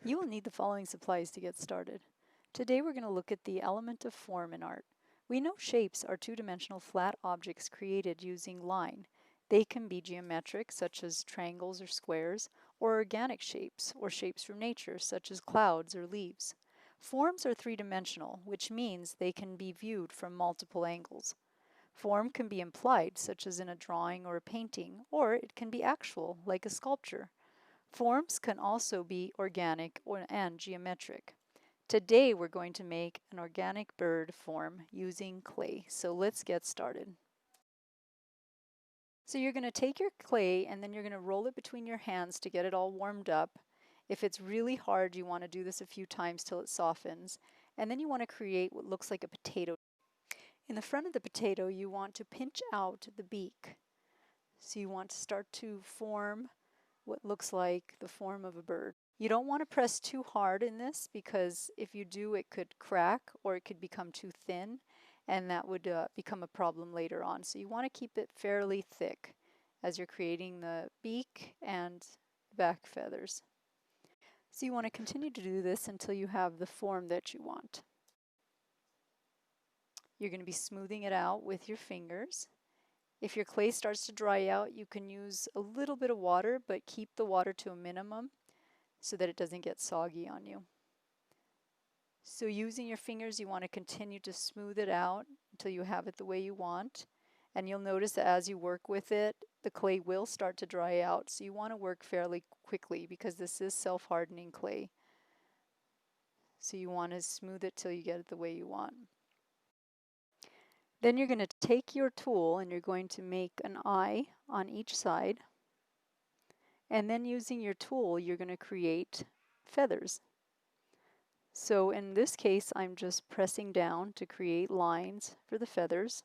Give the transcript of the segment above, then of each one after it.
You will need the following supplies to get started. Today we're going to look at the element of form in art. We know shapes are two-dimensional flat objects created using line. They can be geometric, such as triangles or squares, or organic shapes, or shapes from nature, such as clouds or leaves. Forms are three-dimensional, which means they can be viewed from multiple angles. Form can be implied, such as in a drawing or a painting, or it can be actual, like a sculpture. Forms can also be organic and geometric. Today we're going to make an organic bird form using clay. So let's get started. So you're going to take your clay and then you're going to roll it between your hands to get it all warmed up. If it's really hard, you want to do this a few times till it softens. And then you want to create what looks like a potato. In the front of the potato, you want to pinch out the beak. So you want to start to form what looks like the form of a bird. You don't want to press too hard in this because if you do, it could crack or it could become too thin, and that would become a problem later on. So you want to keep it fairly thick as you're creating the beak and back feathers. So you want to continue to do this until you have the form that you want. You're going to be smoothing it out with your fingers. If your clay starts to dry out, you can use a little bit of water, but keep the water to a minimum so that it doesn't get soggy on you. So using your fingers, you want to continue to smooth it out until you have it the way you want. And you'll notice that as you work with it, the clay will start to dry out. So you want to work fairly quickly because this is self-hardening clay. So you want to smooth it till you get it the way you want. Then you're going to take your tool and you're going to make an eye on each side. And then using your tool, you're going to create feathers. So in this case, I'm just pressing down to create lines for the feathers.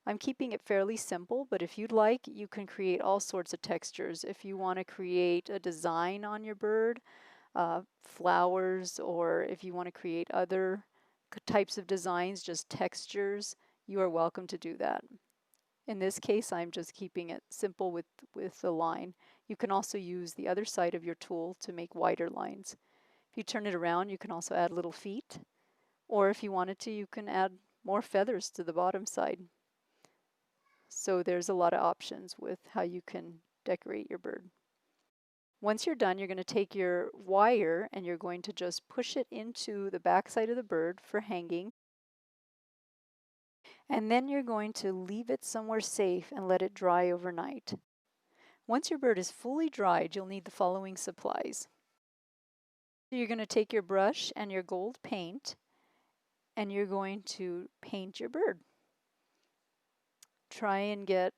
I'm keeping it fairly simple, but if you'd like, you can create all sorts of textures. If you want to create a design on your bird, flowers, or if you want to create other types of designs, just textures, you are welcome to do that. In this case, I'm just keeping it simple with the line. You can also use the other side of your tool to make wider lines. If you turn it around, you can also add little feet, or if you wanted to, you can add more feathers to the bottom side. So there's a lot of options with how you can decorate your bird. Once you're done, you're going to take your wire and you're going to just push it into the back side of the bird for hanging. And then you're going to leave it somewhere safe and let it dry overnight. Once your bird is fully dried, you'll need the following supplies. You're going to take your brush and your gold paint and you're going to paint your bird. Try and get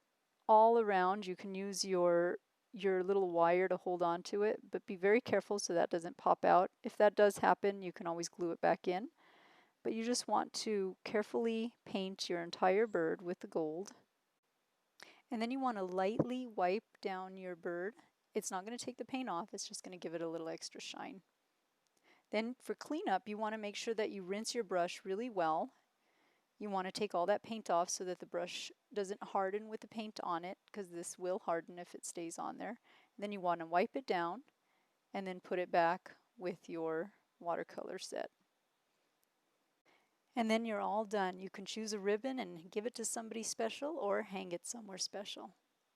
all around. You can use your little wire to hold on to it, but be very careful so that doesn't pop out. If that does happen, you can always glue it back in. But you just want to carefully paint your entire bird with the gold. And then you want to lightly wipe down your bird. It's not going to take the paint off, it's just going to give it a little extra shine. Then for cleanup, you want to make sure that you rinse your brush really well. You want to take all that paint off so that the brush doesn't harden with the paint on it, because this will harden if it stays on there. And then you want to wipe it down and then put it back with your watercolor set. And then you're all done. You can choose a ribbon and give it to somebody special or hang it somewhere special.